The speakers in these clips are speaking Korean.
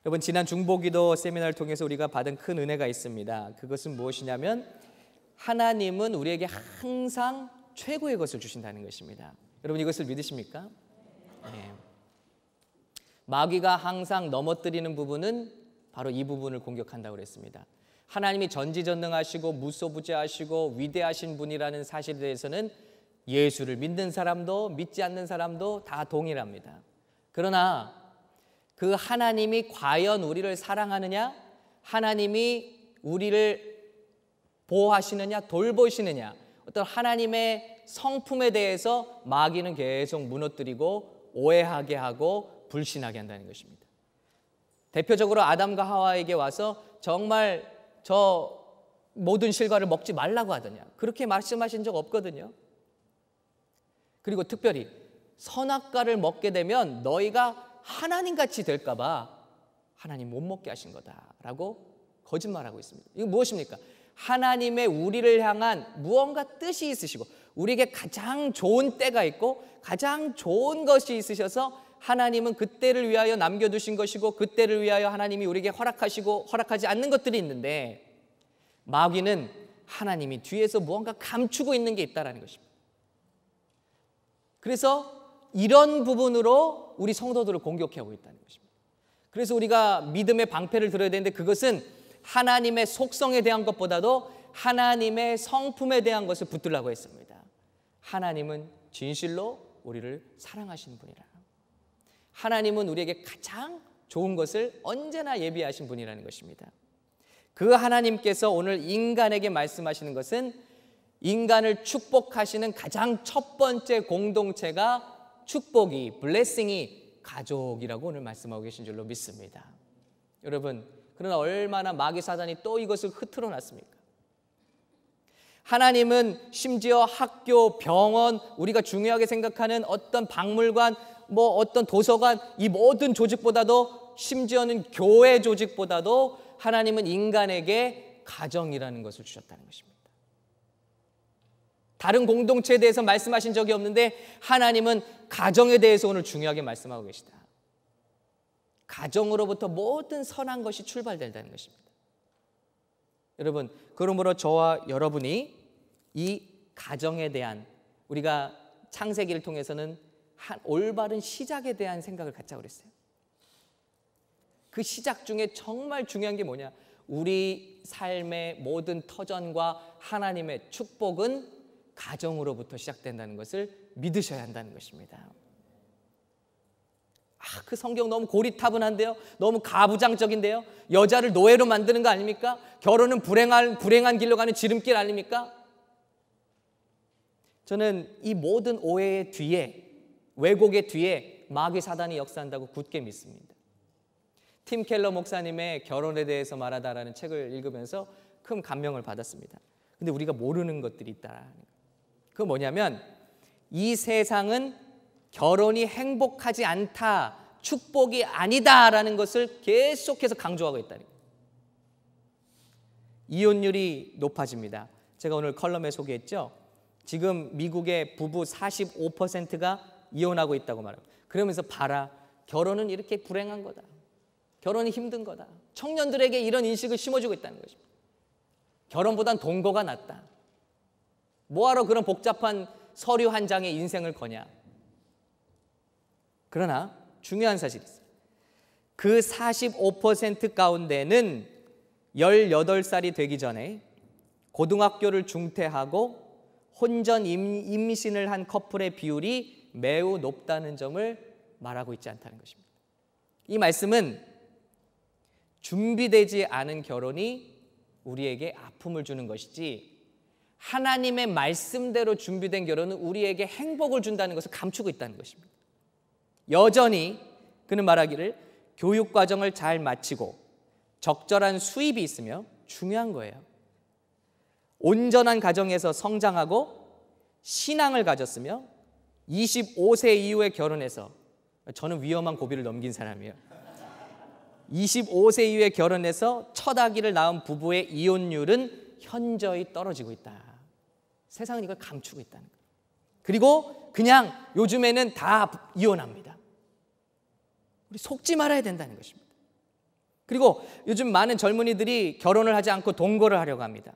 여러분, 지난 중보기도 세미나를 통해서 우리가 받은 큰 은혜가 있습니다. 그것은 무엇이냐면 하나님은 우리에게 항상 최고의 것을 주신다는 것입니다. 여러분, 이것을 믿으십니까? 네. 마귀가 항상 넘어뜨리는 부분은 바로 이 부분을 공격한다고 그랬습니다. 하나님이 전지전능하시고 무소부재하시고 위대하신 분이라는 사실에 대해서는 예수를 믿는 사람도 믿지 않는 사람도 다 동일합니다. 그러나 그 하나님이 과연 우리를 사랑하느냐, 하나님이 우리를 보호하시느냐, 돌보시느냐, 어떤 하나님의 성품에 대해서 마귀는 계속 무너뜨리고 오해하게 하고 불신하게 한다는 것입니다. 대표적으로 아담과 하와에게 와서 정말 저 모든 실과를 먹지 말라고 하더냐, 그렇게 말씀하신 적 없거든요. 그리고 특별히 선악과를 먹게 되면 너희가 하나님같이 될까 봐 하나님 못 먹게 하신 거다라고 거짓말하고 있습니다. 이거 무엇입니까? 하나님의 우리를 향한 무언가 뜻이 있으시고 우리에게 가장 좋은 때가 있고 가장 좋은 것이 있으셔서 하나님은 그때를 위하여 남겨두신 것이고 그때를 위하여 하나님이 우리에게 허락하시고 허락하지 않는 것들이 있는데, 마귀는 하나님이 뒤에서 무언가 감추고 있는 게 있다는 것입니다. 그래서 이런 부분으로 우리 성도들을 공격하고 있다는 것입니다. 그래서 우리가 믿음의 방패를 들어야 되는데 그것은 하나님의 속성에 대한 것보다도 하나님의 성품에 대한 것을 붙들라고 했습니다. 하나님은 진실로 우리를 사랑하시는 분이라. 하나님은 우리에게 가장 좋은 것을 언제나 예비하신 분이라는 것입니다. 그 하나님께서 오늘 인간에게 말씀하시는 것은 인간을 축복하시는 가장 첫 번째 공동체가 축복이, 블레싱이 가족이라고 오늘 말씀하고 계신 줄로 믿습니다. 여러분, 그러나 얼마나 마귀 사단이 또 이것을 흐트러 놨습니까? 하나님은 심지어 학교, 병원, 우리가 중요하게 생각하는 어떤 박물관, 어떤 도서관, 이 모든 조직보다도, 심지어는 교회 조직보다도 하나님은 인간에게 가정이라는 것을 주셨다는 것입니다. 다른 공동체에 대해서 말씀하신 적이 없는데 하나님은 가정에 대해서 오늘 중요하게 말씀하고 계시다. 가정으로부터 모든 선한 것이 출발된다는 것입니다. 여러분, 그러므로 저와 여러분이 이 가정에 대한, 우리가 창세기를 통해서는 올바른 시작에 대한 생각을 갖자고 그랬어요. 그 시작 중에 정말 중요한 게 뭐냐? 우리 삶의 모든 터전과 하나님의 축복은 가정으로부터 시작된다는 것을 믿으셔야 한다는 것입니다. 그 성경 너무 고리타분한데요? 너무 가부장적인데요? 여자를 노예로 만드는 거 아닙니까? 결혼은 불행한 길로 가는 지름길 아닙니까? 저는 이 모든 오해의 뒤에, 왜곡의 뒤에 마귀 사단이 역사한다고 굳게 믿습니다. 팀 켈러 목사님의 결혼에 대해서 말하다라는 책을 읽으면서 큰 감명을 받았습니다. 근데 우리가 모르는 것들이 있다라는 거예요. 그거 뭐냐면 이 세상은 결혼이 행복하지 않다, 축복이 아니다라는 것을 계속해서 강조하고 있다는 거예요. 이혼율이 높아집니다. 제가 오늘 컬럼에 소개했죠. 지금 미국의 부부 45%가 이혼하고 있다고 말합니다. 그러면서 봐라, 결혼은 이렇게 불행한 거다. 결혼이 힘든 거다. 청년들에게 이런 인식을 심어주고 있다는 것입니다. 결혼보단 동거가 낫다. 뭐하러 그런 복잡한 서류 한 장에 인생을 거냐. 그러나 중요한 사실이 있어요. 그 45% 가운데는 18살이 되기 전에 고등학교를 중퇴하고 혼전 임신을 한 커플의 비율이 매우 높다는 점을 말하고 있지 않다는 것입니다. 이 말씀은 준비되지 않은 결혼이 우리에게 아픔을 주는 것이지, 하나님의 말씀대로 준비된 결혼은 우리에게 행복을 준다는 것을 감추고 있다는 것입니다. 여전히 그는 말하기를 교육과정을 잘 마치고 적절한 수입이 있으며 중요한 거예요. 온전한 가정에서 성장하고 신앙을 가졌으며 25세 이후에 결혼해서, 저는 위험한 고비를 넘긴 사람이에요. 25세 이후에 결혼해서 첫 아기를 낳은 부부의 이혼율은 현저히 떨어지고 있다. 세상은 이걸 감추고 있다는 거예요. 그리고 그냥 요즘에는 다 이혼합니다. 우리 속지 말아야 된다는 것입니다. 그리고 요즘 많은 젊은이들이 결혼을 하지 않고 동거를 하려고 합니다.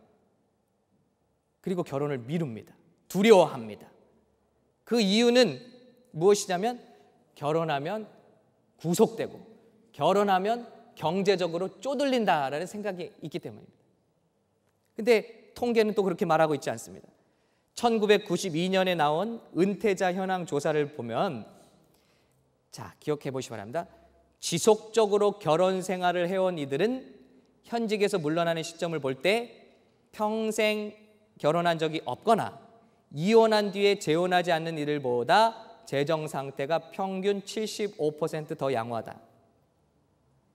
그리고 결혼을 미룹니다. 두려워합니다. 그 이유는 무엇이냐면 결혼하면 구속되고 결혼하면 경제적으로 쪼들린다라는 생각이 있기 때문입니다. 근데 통계는 또 그렇게 말하고 있지 않습니다. 1992년에 나온 은퇴자 현황 조사를 보면, 자, 기억해 보시기 바랍니다. 지속적으로 결혼 생활을 해온 이들은 현직에서 물러나는 시점을 볼 때 평생 결혼한 적이 없거나 이혼한 뒤에 재혼하지 않는 이들보다 재정 상태가 평균 75% 더 양호하다.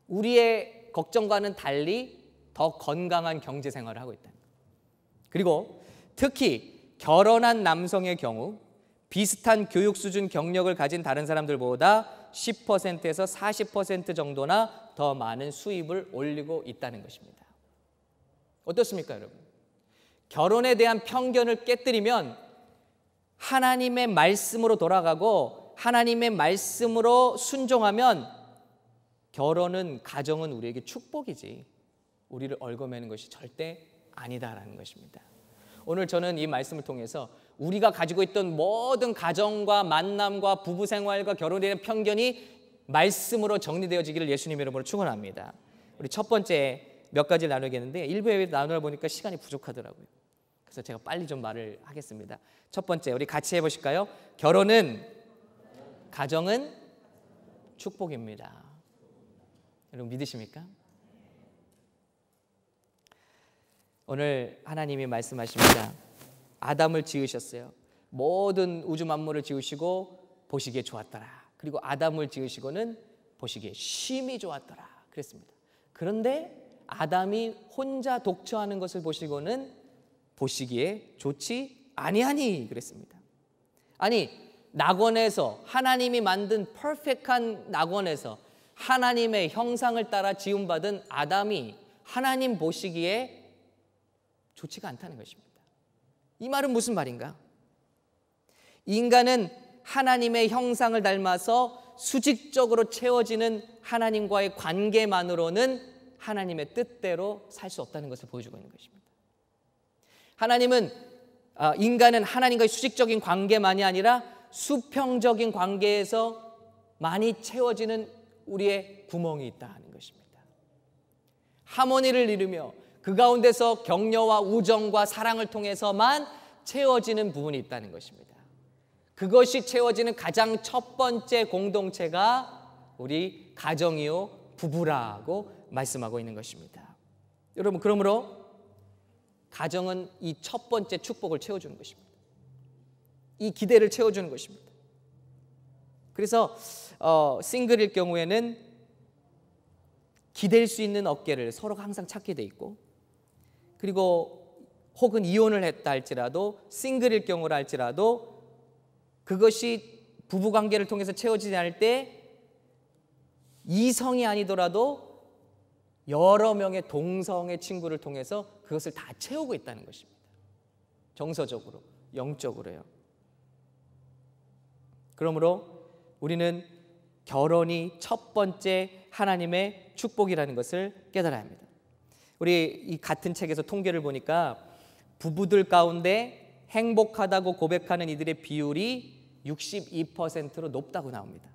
우리의 걱정과는 달리 더 건강한 경제 생활을 하고 있다. 그리고 특히 결혼한 남성의 경우 비슷한 교육 수준 경력을 가진 다른 사람들보다 10%에서 40% 정도나 더 많은 수입을 올리고 있다는 것입니다. 어떻습니까, 여러분? 결혼에 대한 편견을 깨뜨리면 하나님의 말씀으로 돌아가고 하나님의 말씀으로 순종하면 결혼은, 가정은 우리에게 축복이지 우리를 얽어매는 것이 절대 아니다라는 것입니다. 오늘 저는 이 말씀을 통해서 우리가 가지고 있던 모든 가정과 만남과 부부 생활과 결혼에 대한 편견이 말씀으로 정리되어지기를 예수님의 이름으로 축원합니다. 우리 첫 번째 몇 가지를 나누겠는데 일부에 나누다 보니까 시간이 부족하더라고요. 그래서 제가 빨리 좀 말을 하겠습니다. 첫 번째, 우리 같이 해보실까요? 결혼은, 가정은 축복입니다. 여러분 믿으십니까? 오늘 하나님이 말씀하십니다. 아담을 지으셨어요. 모든 우주 만물을 지으시고 보시기에 좋았더라. 그리고 아담을 지으시고는 보시기에 심히 좋았더라 그랬습니다. 그런데 아담이 혼자 독처하는 것을 보시고는 보시기에 좋지 아니하니 그랬습니다. 아니, 낙원에서 하나님이 만든 퍼펙트한 낙원에서 하나님의 형상을 따라 지음받은 아담이 하나님 보시기에 좋지가 않다는 것입니다. 이 말은 무슨 말인가? 인간은 하나님의 형상을 닮아서 수직적으로 채워지는 하나님과의 관계만으로는 하나님의 뜻대로 살 수 없다는 것을 보여주고 있는 것입니다. 인간은 하나님과의 수직적인 관계만이 아니라 수평적인 관계에서 많이 채워지는 우리의 구멍이 있다는 것입니다. 하모니를 이루며 그 가운데서 격려와 우정과 사랑을 통해서만 채워지는 부분이 있다는 것입니다. 그것이 채워지는 가장 첫 번째 공동체가 우리 가정이요 부부라고 말씀하고 있는 것입니다. 여러분, 그러므로 가정은 이 첫 번째 축복을 채워주는 것입니다. 이 기대를 채워주는 것입니다. 그래서 싱글일 경우에는 기댈 수 있는 어깨를 서로 항상 찾게 돼 있고, 그리고 혹은 이혼을 했다 할지라도 싱글일 경우라 할지라도 그것이 부부관계를 통해서 채워지지 않을 때 이성이 아니더라도 여러 명의 동성의 친구를 통해서 그것을 다 채우고 있다는 것입니다. 정서적으로, 영적으로요. 그러므로 우리는 결혼이 첫 번째 하나님의 축복이라는 것을 깨달아야 합니다. 우리 이 같은 책에서 통계를 보니까 부부들 가운데 행복하다고 고백하는 이들의 비율이 62%로 높다고 나옵니다.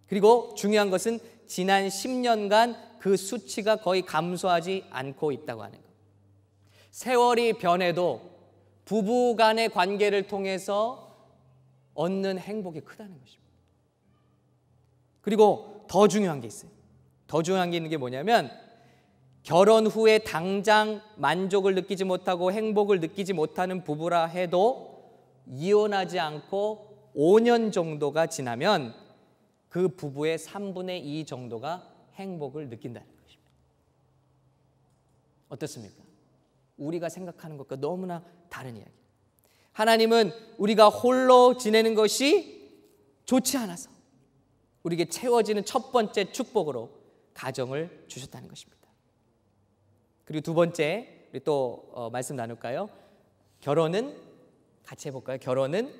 그리고 중요한 것은 지난 10년간 그 수치가 거의 감소하지 않고 있다고 하는 것. 세월이 변해도 부부 간의 관계를 통해서 얻는 행복이 크다는 것입니다. 그리고 더 중요한 게 있어요. 더 중요한 게 있는 게 뭐냐면 결혼 후에 당장 만족을 느끼지 못하고 행복을 느끼지 못하는 부부라 해도 이혼하지 않고 5년 정도가 지나면 그 부부의 3분의 2 정도가 행복을 느낀다는 것입니다. 어떻습니까? 우리가 생각하는 것과 너무나 다른 이야기. 하나님은 우리가 홀로 지내는 것이 좋지 않아서 우리에게 채워지는 첫 번째 축복으로 가정을 주셨다는 것입니다. 그리고 두 번째, 우리 또 말씀 나눌까요? 결혼은, 같이 해볼까요? 결혼은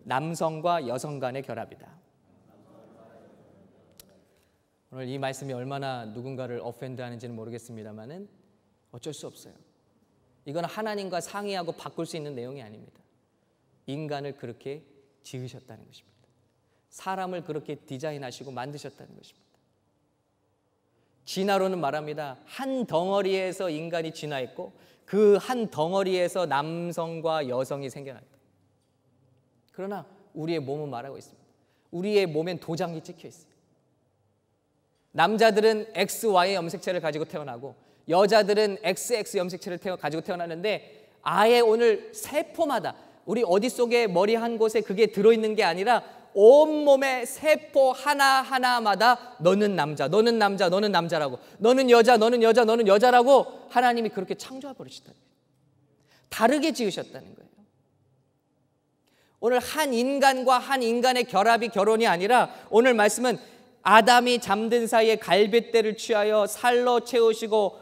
남성과 여성 간의 결합이다. 오늘 이 말씀이 얼마나 누군가를 offend 하는지는 모르겠습니다만은 어쩔 수 없어요. 이건 하나님과 상의하고 바꿀 수 있는 내용이 아닙니다. 인간을 그렇게 지으셨다는 것입니다. 사람을 그렇게 디자인하시고 만드셨다는 것입니다. 진화론은 말합니다. 한 덩어리에서 인간이 진화했고 그 한 덩어리에서 남성과 여성이 생겨났다. 그러나 우리의 몸은 말하고 있습니다. 우리의 몸엔 도장이 찍혀 있어요. 남자들은 XY 염색체를 가지고 태어나고 여자들은 XX 염색체를 가지고 태어나는데 아예 오늘 세포마다 우리 어디 속에 머리 한 곳에 그게 들어있는 게 아니라 온몸의 세포 하나하나마다 너는 남자, 너는 남자, 너는 남자라고, 너는 여자, 너는 여자, 너는 여자라고 하나님이 그렇게 창조해 버리셨다는 거예요. 다르게 지으셨다는 거예요. 오늘 한 인간과 한 인간의 결합이 결혼이 아니라 오늘 말씀은 아담이 잠든 사이에 갈빗대를 취하여 살로 채우시고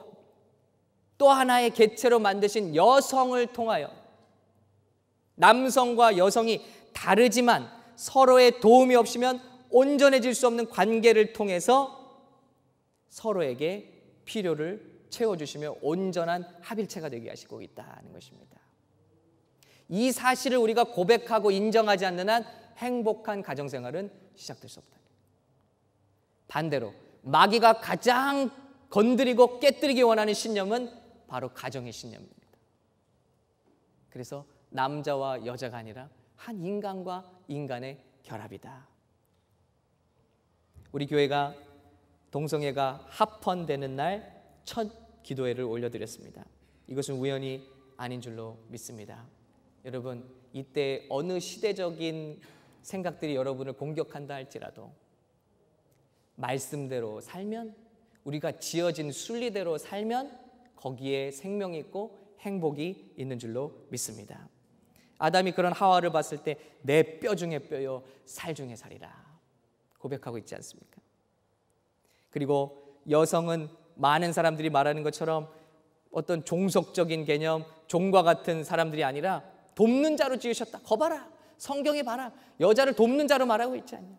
또 하나의 개체로 만드신 여성을 통하여 남성과 여성이 다르지만 서로의 도움이 없으면 온전해질 수 없는 관계를 통해서 서로에게 필요를 채워주시며 온전한 합일체가 되게 하시고 있다는 것입니다. 이 사실을 우리가 고백하고 인정하지 않는 한 행복한 가정생활은 시작될 수 없다. 반대로 마귀가 가장 건드리고 깨뜨리기 원하는 신념은 바로 가정의 신념입니다. 그래서 남자와 여자가 아니라 한 인간과 인간의 결합이다. 우리 교회가 동성애가 합헌되는 날 첫 기도회를 올려드렸습니다. 이것은 우연이 아닌 줄로 믿습니다. 여러분, 이때 어느 시대적인 생각들이 여러분을 공격한다 할지라도 말씀대로 살면, 우리가 지어진 순리대로 살면 거기에 생명이 있고 행복이 있는 줄로 믿습니다. 아담이 그런 하와를 봤을 때 내 뼈 중에 뼈요 살 중에 살이라 고백하고 있지 않습니까? 그리고 여성은 많은 사람들이 말하는 것처럼 어떤 종속적인 개념, 종과 같은 사람들이 아니라 돕는 자로 지으셨다. 거봐라, 성경에 봐라, 여자를 돕는 자로 말하고 있지 않냐.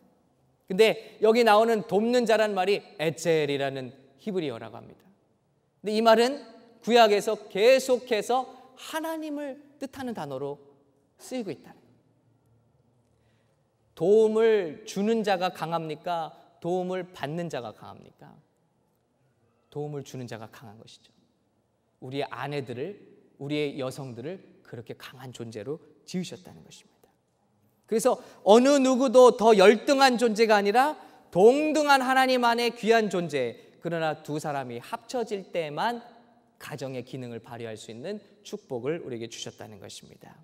근데 여기 나오는 돕는 자란 말이 에첼이라는 히브리어라고 합니다. 근데 이 말은 구약에서 계속해서 하나님을 뜻하는 단어로 쓰이고 있다. 도움을 주는 자가 강합니까? 도움을 받는 자가 강합니까? 도움을 주는 자가 강한 것이죠. 우리의 아내들을, 우리의 여성들을 그렇게 강한 존재로 지으셨다는 것입니다. 그래서 어느 누구도 더 열등한 존재가 아니라 동등한 하나님 안에 귀한 존재, 그러나 두 사람이 합쳐질 때만 가정의 기능을 발휘할 수 있는 축복을 우리에게 주셨다는 것입니다.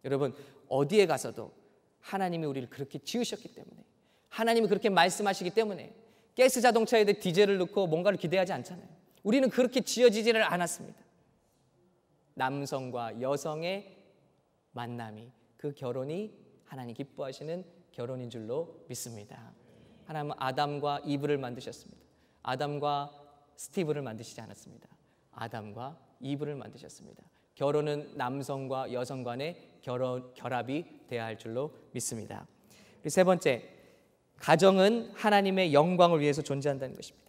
여러분, 어디에 가서도 하나님이 우리를 그렇게 지으셨기 때문에, 하나님이 그렇게 말씀하시기 때문에 가스 자동차에도 디젤을 넣고 뭔가를 기대하지 않잖아요. 우리는 그렇게 지어지지를 않았습니다. 남성과 여성의 만남이, 그 결혼이 하나님 기뻐하시는 결혼인 줄로 믿습니다. 하나님은 아담과 이브를 만드셨습니다. 아담과 스티브를 만드시지 않았습니다. 아담과 이브를 만드셨습니다. 결혼은 남성과 여성 간의 결합이 되어야 할 줄로 믿습니다. 그리고 세 번째, 가정은 하나님의 영광을 위해서 존재한다는 것입니다.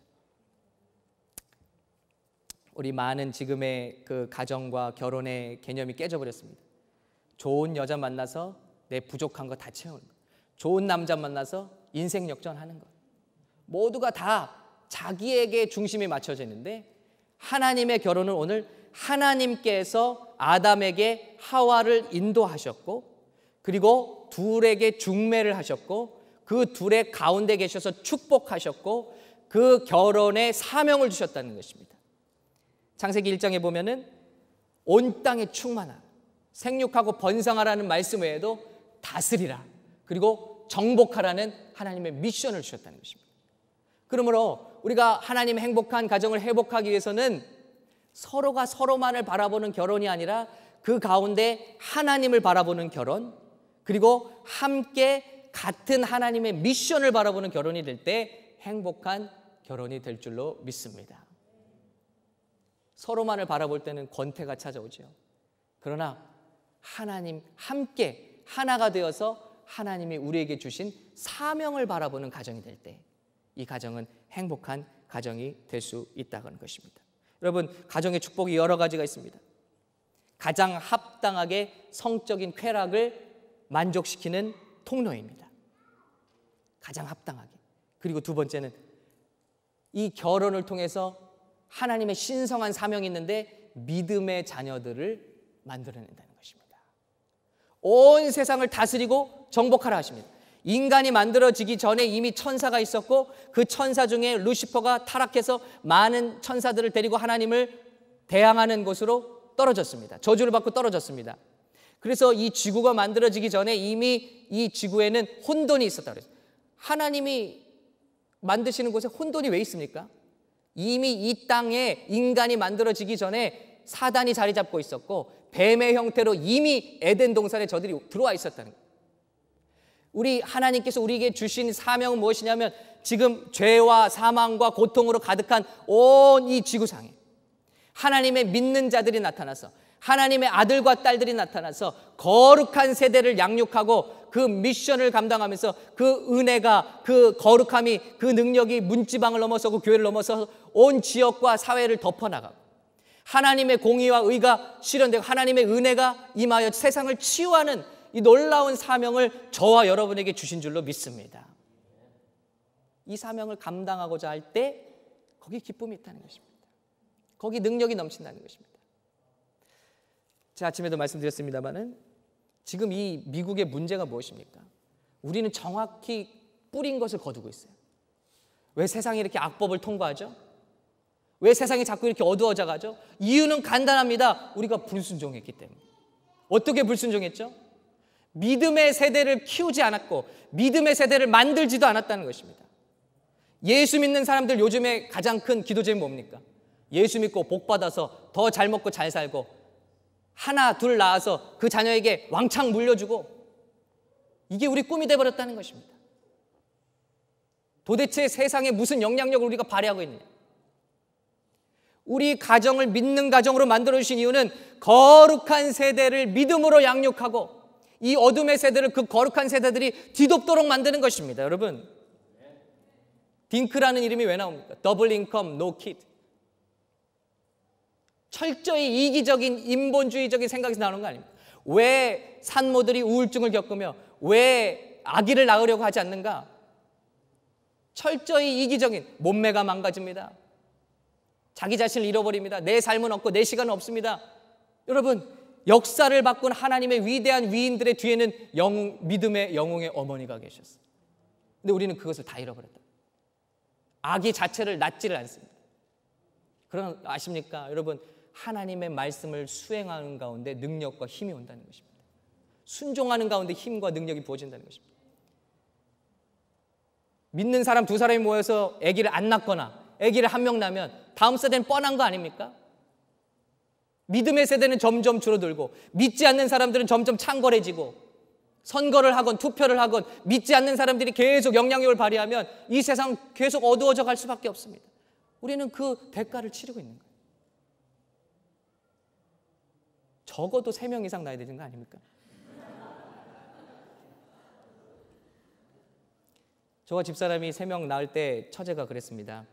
우리 많은 지금의 그 가정과 결혼의 개념이 깨져버렸습니다. 좋은 여자 만나서 내 부족한 거 다 채우는 것, 좋은 남자 만나서 인생 역전하는 것, 모두가 다 자기에게 중심이 맞춰져 있는데, 하나님의 결혼은 오늘 하나님께서 아담에게 하와를 인도하셨고, 그리고 둘에게 중매를 하셨고, 그 둘의 가운데 계셔서 축복하셨고, 그 결혼에 사명을 주셨다는 것입니다. 창세기 1장에 보면은 온 땅에 충만하라, 생육하고 번성하라는 말씀 외에도 다스리라, 그리고 정복하라는 하나님의 미션을 주셨다는 것입니다. 그러므로 우리가 하나님의 행복한 가정을 회복하기 위해서는 서로가 서로만을 바라보는 결혼이 아니라 그 가운데 하나님을 바라보는 결혼, 그리고 함께 같은 하나님의 미션을 바라보는 결혼이 될 때 행복한 결혼이 될 줄로 믿습니다. 서로만을 바라볼 때는 권태가 찾아오죠. 그러나 하나님 함께 하나가 되어서 하나님이 우리에게 주신 사명을 바라보는 가정이 될 때 이 가정은 행복한 가정이 될 수 있다는 것입니다. 여러분, 가정의 축복이 여러 가지가 있습니다. 가장 합당하게 성적인 쾌락을 만족시키는 통로입니다. 가장 합당하게. 그리고 두 번째는 이 결혼을 통해서 하나님의 신성한 사명이 있는데 믿음의 자녀들을 만들어낸다는 것입니다. 온 세상을 다스리고 정복하라 하십니다. 인간이 만들어지기 전에 이미 천사가 있었고 그 천사 중에 루시퍼가 타락해서 많은 천사들을 데리고 하나님을 대항하는 곳으로 떨어졌습니다. 저주를 받고 떨어졌습니다. 그래서 이 지구가 만들어지기 전에 이미 이 지구에는 혼돈이 있었다고 그랬어요. 하나님이 만드시는 곳에 혼돈이 왜 있습니까? 이미 이 땅에 인간이 만들어지기 전에 사단이 자리 잡고 있었고 뱀의 형태로 이미 에덴 동산에 저들이 들어와 있었다는 거예요. 우리 하나님께서 우리에게 주신 사명은 무엇이냐면 지금 죄와 사망과 고통으로 가득한 온 이 지구상에 하나님의 믿는 자들이 나타나서 하나님의 아들과 딸들이 나타나서 거룩한 세대를 양육하고 그 미션을 감당하면서 그 은혜가, 그 거룩함이, 그 능력이 문지방을 넘어서고 교회를 넘어서 온 지역과 사회를 덮어나가고 하나님의 공의와 의가 실현되고 하나님의 은혜가 임하여 세상을 치유하는 이 놀라운 사명을 저와 여러분에게 주신 줄로 믿습니다. 이 사명을 감당하고자 할 때 거기 기쁨이 있다는 것입니다. 거기 능력이 넘친다는 것입니다. 제가 아침에도 말씀드렸습니다마는 지금 이 미국의 문제가 무엇입니까? 우리는 정확히 뿌린 것을 거두고 있어요. 왜 세상이 이렇게 악법을 통과하죠? 왜 세상이 자꾸 이렇게 어두워져 가죠? 이유는 간단합니다. 우리가 불순종했기 때문에. 어떻게 불순종했죠? 믿음의 세대를 키우지 않았고 믿음의 세대를 만들지도 않았다는 것입니다. 예수 믿는 사람들 요즘에 가장 큰 기도제는 뭡니까? 예수 믿고 복 받아서 더 잘 먹고 잘 살고 하나 둘 낳아서 그 자녀에게 왕창 물려주고 이게 우리 꿈이 돼버렸다는 것입니다. 도대체 세상에 무슨 영향력을 우리가 발휘하고 있느냐? 우리 가정을 믿는 가정으로 만들어주신 이유는 거룩한 세대를 믿음으로 양육하고 이 어둠의 세대를 그 거룩한 세대들이 뒤덮도록 만드는 것입니다. 여러분, 딩크라는 이름이 왜 나옵니까? 더블 인컴, 노 키드. 철저히 이기적인 인본주의적인 생각에서 나오는 거 아닙니까? 왜 산모들이 우울증을 겪으며 왜 아기를 낳으려고 하지 않는가? 철저히 이기적인, 몸매가 망가집니다. 자기 자신을 잃어버립니다. 내 삶은 없고 내 시간은 없습니다. 여러분, 역사를 바꾼 하나님의 위대한 위인들의 뒤에는 믿음의 영웅의 어머니가 계셨어요. 근데 우리는 그것을 다 잃어버렸다. 아기 자체를 낳지를 않습니다. 그럼 아십니까? 여러분, 하나님의 말씀을 수행하는 가운데 능력과 힘이 온다는 것입니다. 순종하는 가운데 힘과 능력이 부어진다는 것입니다. 믿는 사람 두 사람이 모여서 아기를 안 낳거나 아기를 한 명 낳으면 다음 세대는 뻔한 거 아닙니까? 믿음의 세대는 점점 줄어들고 믿지 않는 사람들은 점점 창궐해지고 선거를 하건 투표를 하건 믿지 않는 사람들이 계속 영향력을 발휘하면 이 세상 계속 어두워져 갈 수밖에 없습니다. 우리는 그 대가를 치르고 있는 거예요. 적어도 3명 이상 낳아야 되는 거 아닙니까? 저와 집사람이 3명 낳을 때 처제가 그랬습니다.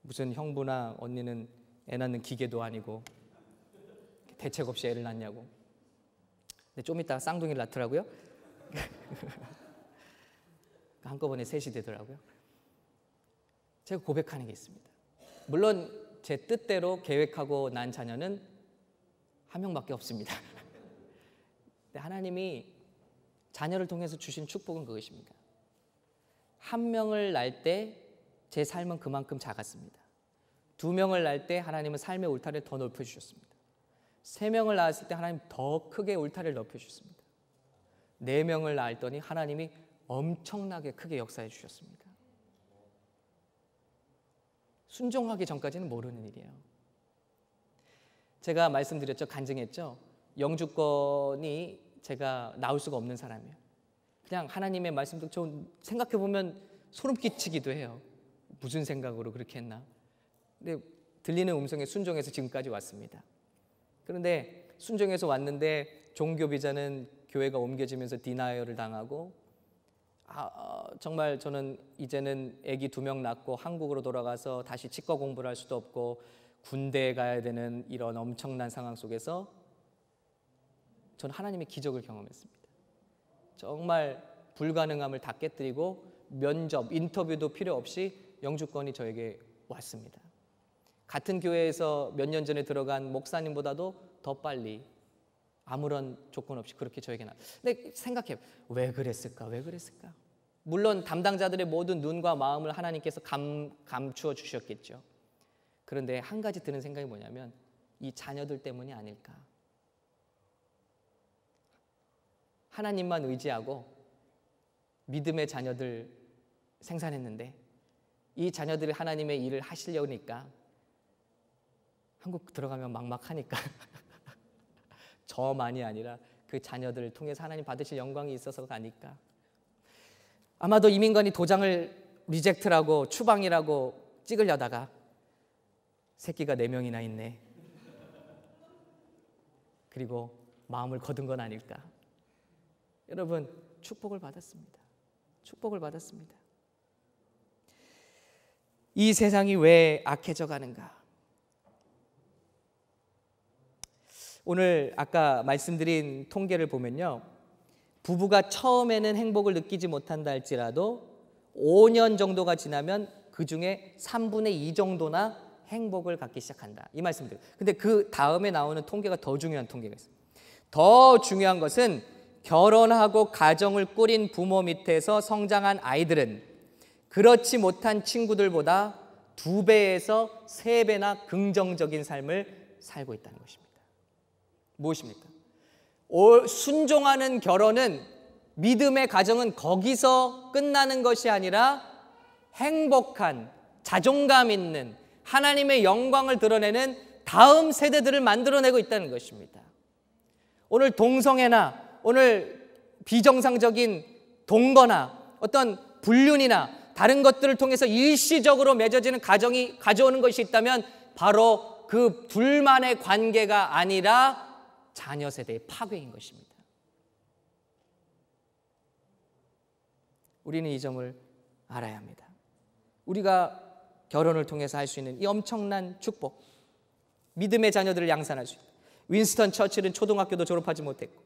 무슨 형부나 언니는 애 낳는 기계도 아니고 대책 없이 애를 낳냐고. 근데 좀 이따가 쌍둥이를 낳더라고요. 한꺼번에 셋이 되더라고요. 제가 고백하는 게 있습니다. 물론 제 뜻대로 계획하고 난 자녀는 한 명밖에 없습니다. 근데 하나님이 자녀를 통해서 주신 축복은 그것입니다. 한 명을 낳을 때 제 삶은 그만큼 작았습니다. 2명을 낳을 때 하나님은 삶의 울타리를 더 넓혀주셨습니다. 3명을 낳았을 때 하나님 더 크게 울타리를 넓혀주셨습니다. 4명을 낳았더니 하나님이 엄청나게 크게 역사해 주셨습니다. 순종하기 전까지는 모르는 일이에요. 제가 말씀드렸죠. 간증했죠. 영주권이 제가 나올 수가 없는 사람이에요. 그냥 하나님의 말씀도 좀 생각해보면 소름 끼치기도 해요. 무슨 생각으로 그렇게 했나. 근데 들리는 음성에 순종해서 지금까지 왔습니다. 그런데 순종해서 왔는데 종교 비자는 교회가 옮겨지면서 디나이어를 당하고 정말 저는 이제는 아기 2명 낳고 한국으로 돌아가서 다시 치과 공부를 할 수도 없고 군대에 가야 되는 이런 엄청난 상황 속에서 저는 하나님의 기적을 경험했습니다. 정말 불가능함을 다 깨뜨리고 면접, 인터뷰도 필요 없이 영주권이 저에게 왔습니다. 같은 교회에서 몇 년 전에 들어간 목사님보다도 더 빨리 아무런 조건 없이 그렇게 저에게 근데 생각해요. 왜 그랬을까? 왜 그랬을까? 물론 담당자들의 모든 눈과 마음을 하나님께서 감추어 주셨겠죠. 그런데 한 가지 드는 생각이 뭐냐면 이 자녀들 때문이 아닐까. 하나님만 의지하고 믿음의 자녀들 생산했는데 이 자녀들이 하나님의 일을 하시려니까 한국 들어가면 막막하니까 저만이 아니라 그 자녀들을 통해서 하나님 받으실 영광이 있어서가 아닐까. 아마도 이민관이 도장을 리젝트라고 추방이라고 찍으려다가 새끼가 4명이나 있네. 그리고 마음을 거둔 건 아닐까. 여러분, 축복을 받았습니다. 축복을 받았습니다. 이 세상이 왜 악해져 가는가? 오늘 아까 말씀드린 통계를 보면요, 부부가 처음에는 행복을 느끼지 못한다 할지라도 5년 정도가 지나면 그 중에 3분의 2 정도나 행복을 갖기 시작한다, 이 말씀드려요. 근데 그 다음에 나오는 통계가 더 중요한 통계가 있어요. 더 중요한 것은 결혼하고 가정을 꾸린 부모 밑에서 성장한 아이들은 그렇지 못한 친구들보다 2배에서 3배나 긍정적인 삶을 살고 있다는 것입니다. 무엇입니까? 순종하는 결혼은, 믿음의 가정은 거기서 끝나는 것이 아니라 행복한, 자존감 있는, 하나님의 영광을 드러내는 다음 세대들을 만들어내고 있다는 것입니다. 오늘 동성애나 오늘 비정상적인 동거나 어떤 불륜이나 다른 것들을 통해서 일시적으로 맺어지는 가정이 가져오는 것이 있다면 바로 그 둘만의 관계가 아니라 자녀 세대의 파괴인 것입니다. 우리는 이 점을 알아야 합니다. 우리가 결혼을 통해서 할 수 있는 이 엄청난 축복, 믿음의 자녀들을 양산할 수 있다. 윈스턴 처칠은 초등학교도 졸업하지 못했고,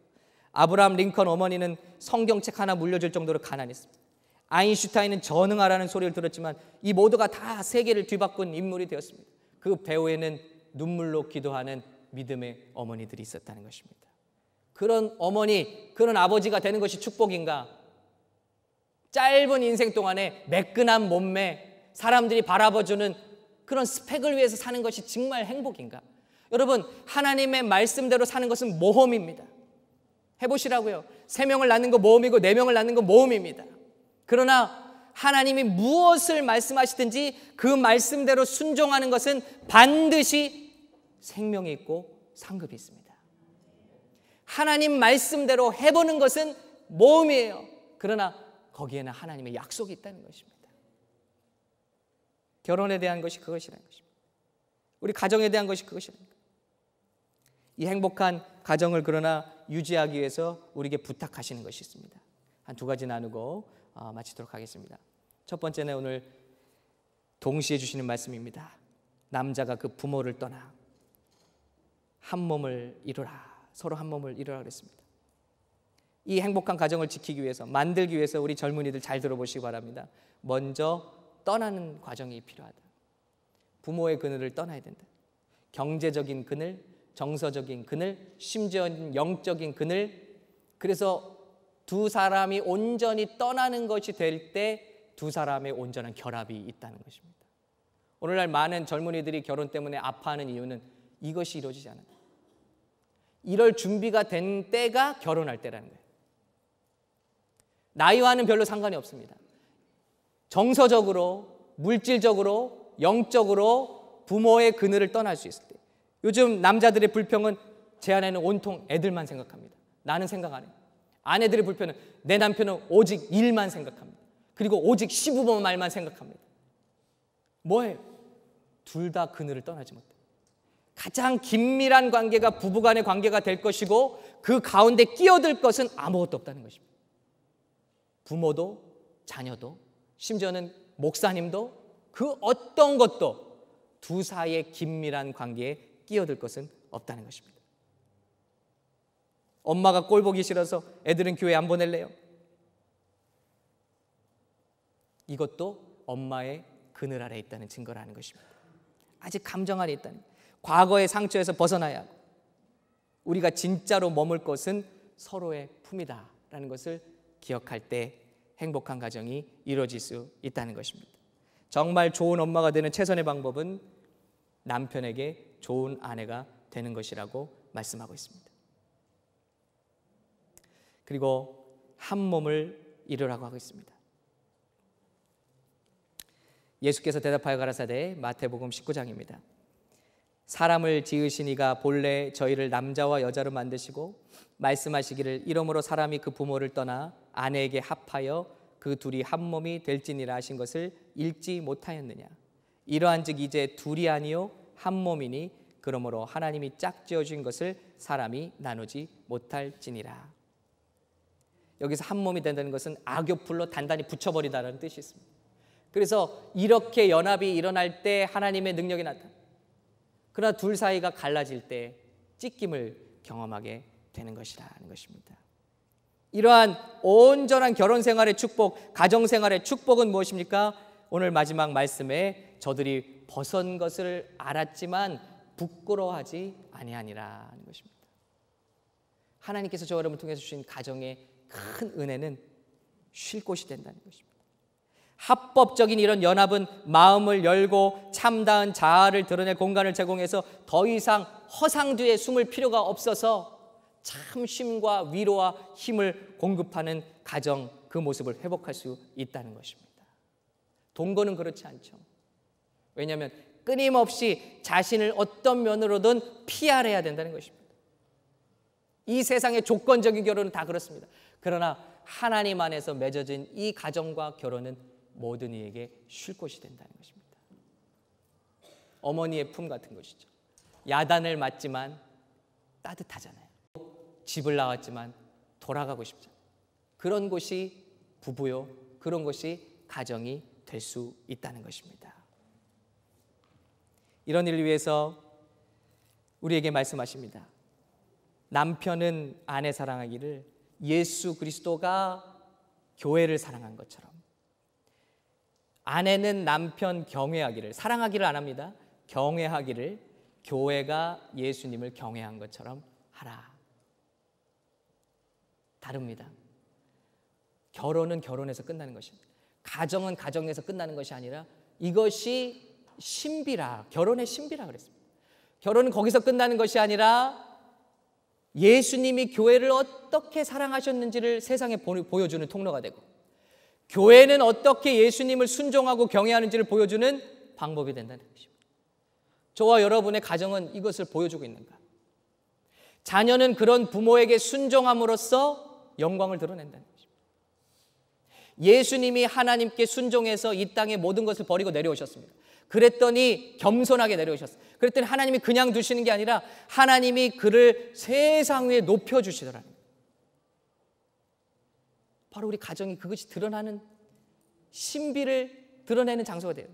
아브라함 링컨 어머니는 성경책 하나 물려줄 정도로 가난했습니다. 아인슈타인은 전응하라는 소리를 들었지만 이 모두가 다 세계를 뒤바꾼 인물이 되었습니다. 그 배후에는 눈물로 기도하는 믿음의 어머니들이 있었다는 것입니다. 그런 어머니, 그런 아버지가 되는 것이 축복인가? 짧은 인생 동안에 매끈한 몸매, 사람들이 바라봐주는 그런 스펙을 위해서 사는 것이 정말 행복인가? 여러분, 하나님의 말씀대로 사는 것은 모험입니다. 해보시라고요. 3명을 낳는 거 모험이고 4명을 낳는 거 모험입니다. 그러나 하나님이 무엇을 말씀하시든지 그 말씀대로 순종하는 것은 반드시 생명이 있고 상급이 있습니다. 하나님 말씀대로 해보는 것은 모험이에요. 그러나 거기에는 하나님의 약속이 있다는 것입니다. 결혼에 대한 것이 그것이라는 것입니다. 우리 가정에 대한 것이 그것이라는 것입니다. 이 행복한 가정을 그러나 유지하기 위해서 우리에게 부탁하시는 것이 있습니다. 한 2가지 나누고 마치도록 하겠습니다. 첫 번째는 오늘 동시에 주시는 말씀입니다. 남자가 그 부모를 떠나 한 몸을 이루라, 서로 한 몸을 이루라 그랬습니다. 이 행복한 가정을 지키기 위해서, 만들기 위해서 우리 젊은이들 잘 들어보시기 바랍니다. 먼저 떠나는 과정이 필요하다. 부모의 그늘을 떠나야 된다. 경제적인 그늘, 정서적인 그늘, 심지어는 영적인 그늘. 그래서 두 사람이 온전히 떠나는 것이 될 때 두 사람의 온전한 결합이 있다는 것입니다. 오늘날 많은 젊은이들이 결혼 때문에 아파하는 이유는 이것이 이루어지지 않아요. 이럴 준비가 된 때가 결혼할 때라는 거예요. 나이와는 별로 상관이 없습니다. 정서적으로, 물질적으로, 영적으로 부모의 그늘을 떠날 수 있을 때. 요즘 남자들의 불평은 제 안에는 온통 애들만 생각합니다. 나는 생각 안 해요. 아내들의 불평은 내 남편은 오직 일만 생각합니다. 그리고 오직 시부모 말만 생각합니다. 뭐예요? 둘 다 그늘을 떠나지 못해요. 가장 긴밀한 관계가 부부간의 관계가 될 것이고 그 가운데 끼어들 것은 아무것도 없다는 것입니다. 부모도 자녀도, 심지어는 목사님도 그 어떤 것도 두 사이의 긴밀한 관계에 끼어들 것은 없다는 것입니다. 엄마가 꼴 보기 싫어서 애들은 교회 안 보낼래요. 이것도 엄마의 그늘 아래 있다는 증거라는 것입니다. 아직 감정 안에 있다는, 과거의 상처에서 벗어나야 하고 우리가 진짜로 머물 것은 서로의 품이다라는 것을 기억할 때 행복한 가정이 이루어질 수 있다는 것입니다. 정말 좋은 엄마가 되는 최선의 방법은 남편에게 좋은 아내가 되는 것이라고 말씀하고 있습니다. 그리고 한 몸을 이루라고 하고 있습니다. 예수께서 대답하여 가라사대, 마태복음 19장입니다. 사람을 지으신 이가 본래 저희를 남자와 여자로 만드시고 말씀하시기를 이러므로 사람이 그 부모를 떠나 아내에게 합하여 그 둘이 한 몸이 될지니라 하신 것을 읽지 못하였느냐. 이러한즉 이제 둘이 아니요 한 몸이니 그러므로 하나님이 짝지어 주신 것을 사람이 나누지 못할지니라. 여기서 한 몸이 된다는 것은 악교풀로 단단히 붙여버리다라는 뜻이 있습니다. 그래서 이렇게 연합이 일어날 때 하나님의 능력이 나타납니다. 그러나 둘 사이가 갈라질 때 찢김을 경험하게 되는 것이라는 것입니다. 이러한 온전한 결혼 생활의 축복, 가정 생활의 축복은 무엇입니까? 오늘 마지막 말씀에 저들이 벗은 것을 알았지만 부끄러워하지 아니하니라 하는 것입니다. 하나님께서 저 여러분을 통해서 주신 가정의 큰 은혜는 쉴 곳이 된다는 것입니다. 합법적인 이런 연합은 마음을 열고 참다운 자아를 드러낼 공간을 제공해서 더 이상 허상 뒤에 숨을 필요가 없어서 참 쉼과 위로와 힘을 공급하는 가정, 그 모습을 회복할 수 있다는 것입니다. 동거는 그렇지 않죠. 왜냐하면 끊임없이 자신을 어떤 면으로든 PR해야 된다는 것입니다. 이 세상의 조건적인 결혼은 다 그렇습니다. 그러나 하나님 안에서 맺어진 이 가정과 결혼은 모든 이에게 쉴 곳이 된다는 것입니다. 어머니의 품 같은 것이죠. 야단을 맞지만 따뜻하잖아요. 집을 나왔지만 돌아가고 싶잖아요. 그런 곳이 부부요, 그런 곳이 가정이 될 수 있다는 것입니다. 이런 일을 위해서 우리에게 말씀하십니다. 남편은 아내 사랑하기를 예수 그리스도가 교회를 사랑한 것처럼, 아내는 남편 경외하기를, 사랑하기를 안 합니다. 경외하기를 교회가 예수님을 경외한 것처럼 하라. 다릅니다. 결혼은 결혼에서 끝나는 것입니다. 가정은 가정에서 끝나는 것이 아니라 이것이 신비라, 결혼의 신비라 그랬습니다. 결혼은 거기서 끝나는 것이 아니라 예수님이 교회를 어떻게 사랑하셨는지를 세상에 보여주는 통로가 되고, 교회는 어떻게 예수님을 순종하고 경외하는지를 보여주는 방법이 된다는 것입니다. 저와 여러분의 가정은 이것을 보여주고 있는가? 자녀는 그런 부모에게 순종함으로써 영광을 드러낸다는 것입니다. 예수님이 하나님께 순종해서 이 땅의 모든 것을 버리고 내려오셨습니다. 그랬더니 겸손하게 내려오셨어요. 그랬더니 하나님이 그냥 두시는 게 아니라 하나님이 그를 세상 위에 높여주시더라는 거예요. 바로 우리 가정이 그것이 드러나는, 신비를 드러내는 장소가 돼요.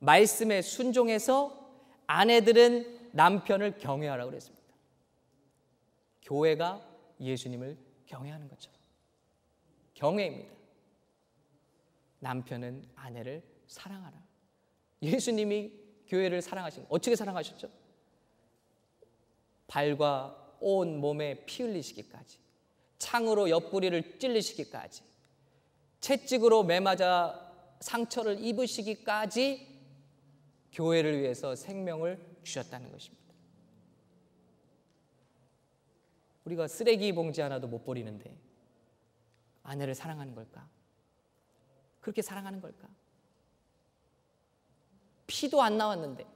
말씀에 순종해서 아내들은 남편을 경외하라고 그랬습니다. 교회가 예수님을 경외하는 것처럼 경외입니다. 남편은 아내를 사랑하라. 예수님이 교회를 사랑하신, 어떻게 사랑하셨죠? 발과 온 몸에 피 흘리시기까지, 창으로 옆구리를 찔리시기까지, 채찍으로 매맞아 상처를 입으시기까지 교회를 위해서 생명을 주셨다는 것입니다. 우리가 쓰레기 봉지 하나도 못 버리는데 아내를 사랑하는 걸까? 그렇게 사랑하는 걸까? 피도 안 나왔는데,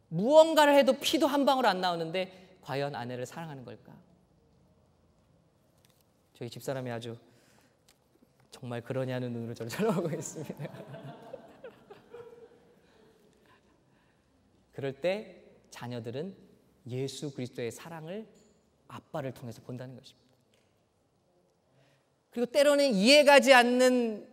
무언가를 해도 피도 한 방울 안 나오는데 과연 아내를 사랑하는 걸까? 저희 집사람이 아주 정말 그러냐는 눈으로 저를 쳐다보고 있습니다. 그럴 때 자녀들은 예수 그리스도의 사랑을 아빠를 통해서 본다는 것입니다. 그리고 때로는 이해가지 않는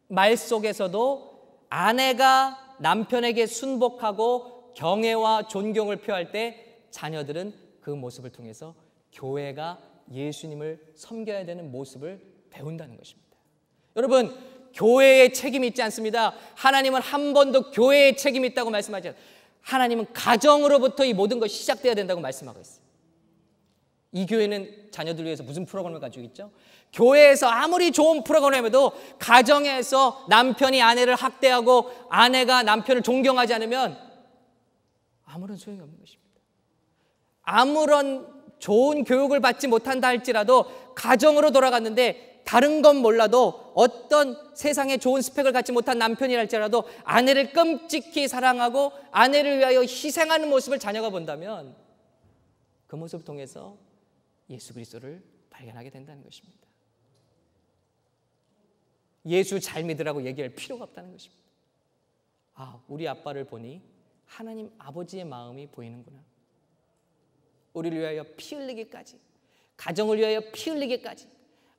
말 속에서도 아내가 남편에게 순복하고 경애와 존경을 표할 때 자녀들은 그 모습을 통해서 교회가 예수님을 섬겨야 되는 모습을 배운다는 것입니다. 여러분, 교회에 책임이 있지 않습니다. 하나님은 한 번도 교회에 책임이 있다고 말씀하지 않아요. 하나님은 가정으로부터 이 모든 것이 시작돼야 된다고 말씀하고 있어요. 이 교회는 자녀들 위해서 무슨 프로그램을 가지고 있죠? 교회에서 아무리 좋은 프로그램에도 가정에서 남편이 아내를 학대하고 아내가 남편을 존경하지 않으면 아무런 소용이 없는 것입니다. 아무런 좋은 교육을 받지 못한다 할지라도 가정으로 돌아갔는데 다른 건 몰라도 어떤 세상에 좋은 스펙을 갖지 못한 남편이랄지라도 아내를 끔찍히 사랑하고 아내를 위하여 희생하는 모습을 자녀가 본다면 그 모습을 통해서 예수 그리스도를 발견하게 된다는 것입니다. 예수 잘 믿으라고 얘기할 필요가 없다는 것입니다. 아, 우리 아빠를 보니 하나님 아버지의 마음이 보이는구나. 우리를 위하여 피 흘리기까지, 가정을 위하여 피 흘리기까지,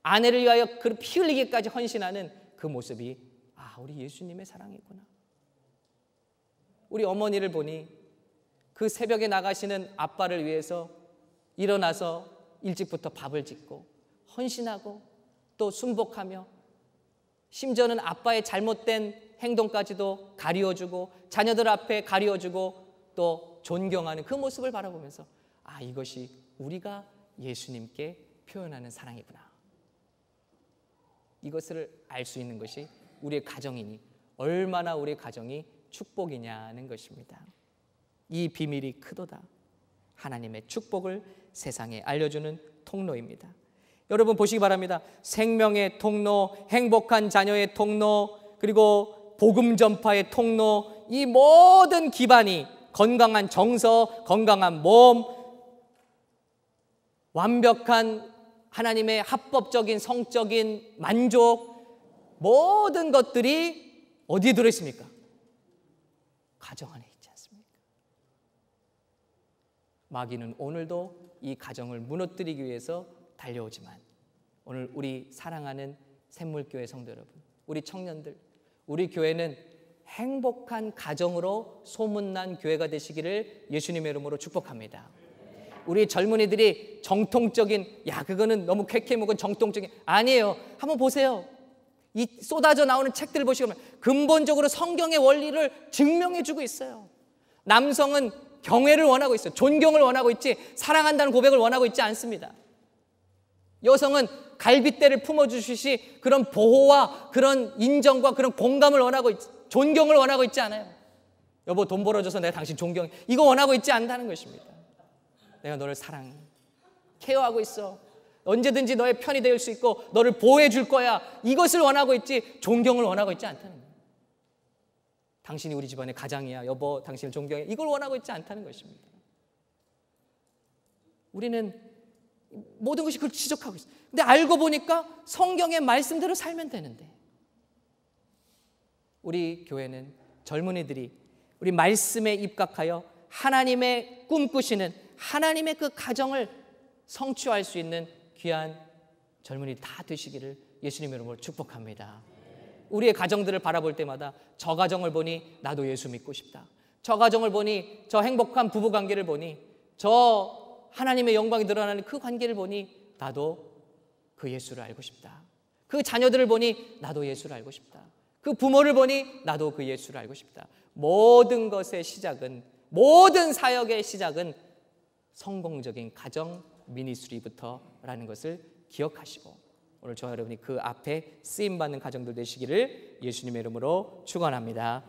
아내를 위하여 그 피 흘리기까지 헌신하는 그 모습이 아, 우리 예수님의 사랑이구나. 우리 어머니를 보니 그 새벽에 나가시는 아빠를 위해서 일어나서 일찍부터 밥을 짓고 헌신하고 또 순복하며 심지어는 아빠의 잘못된 행동까지도 가리워주고 자녀들 앞에 가리워주고 또 존경하는 그 모습을 바라보면서 아, 이것이 우리가 예수님께 표현하는 사랑이구나. 이것을 알 수 있는 것이 우리의 가정이니 얼마나 우리의 가정이 축복이냐는 것입니다. 이 비밀이 크도다. 하나님의 축복을 세상에 알려주는 통로입니다. 여러분 보시기 바랍니다. 생명의 통로, 행복한 자녀의 통로, 그리고 복음 전파의 통로, 이 모든 기반이 건강한 정서, 건강한 몸, 완벽한 하나님의 합법적인 성적인 만족, 모든 것들이 어디에 들어있습니까? 가정 안에 있지 않습니까? 마귀는 오늘도 이 가정을 무너뜨리기 위해서 달려오지만 오늘 우리 사랑하는 샘물교회 성도 여러분, 우리 청년들, 우리 교회는 행복한 가정으로 소문난 교회가 되시기를 예수님의 이름으로 축복합니다. 우리 젊은이들이 정통적인, 야 그거는 너무 쾌쾌 먹은 정통적인, 아니에요. 한번 보세요. 이 쏟아져 나오는 책들을 보시면 근본적으로 성경의 원리를 증명해주고 있어요. 남성은 경외를 원하고 있어요. 존경을 원하고 있지 사랑한다는 고백을 원하고 있지 않습니다. 여성은 갈빗대를 품어주시시 그런 보호와 그런 인정과 그런 공감을 원하고 있지, 존경을 원하고 있지 않아요. 여보 돈 벌어줘서 내가 당신 존경해, 이거 원하고 있지 않다는 것입니다. 내가 너를 사랑해, 케어하고 있어, 언제든지 너의 편이 될 수 있고 너를 보호해 줄 거야, 이것을 원하고 있지 존경을 원하고 있지 않다는 거예요. 당신이 우리 집안의 가장이야, 여보 당신을 존경해, 이걸 원하고 있지 않다는 것입니다. 우리는 모든 것이 그걸 지적하고 있어요. 근데 알고 보니까 성경의 말씀대로 살면 되는데, 우리 교회는 젊은이들이 우리 말씀에 입각하여 하나님의 꿈꾸시는 하나님의 그 가정을 성취할 수 있는 귀한 젊은이 다 되시기를 예수님의 이름으로 축복합니다. 우리의 가정들을 바라볼 때마다 저 가정을 보니 나도 예수 믿고 싶다, 저 가정을 보니 저 행복한 부부관계를 보니 저 하나님의 영광이 드러나는 그 관계를 보니 나도 그 예수를 알고 싶다, 그 자녀들을 보니 나도 예수를 알고 싶다, 그 부모를 보니 나도 그 예수를 알고 싶다. 모든 것의 시작은, 모든 사역의 시작은 성공적인 가정 미니스트리부터라는 것을 기억하시고 오늘 저와 여러분이 그 앞에 쓰임받는 가정들 되시기를 예수님의 이름으로 축원합니다.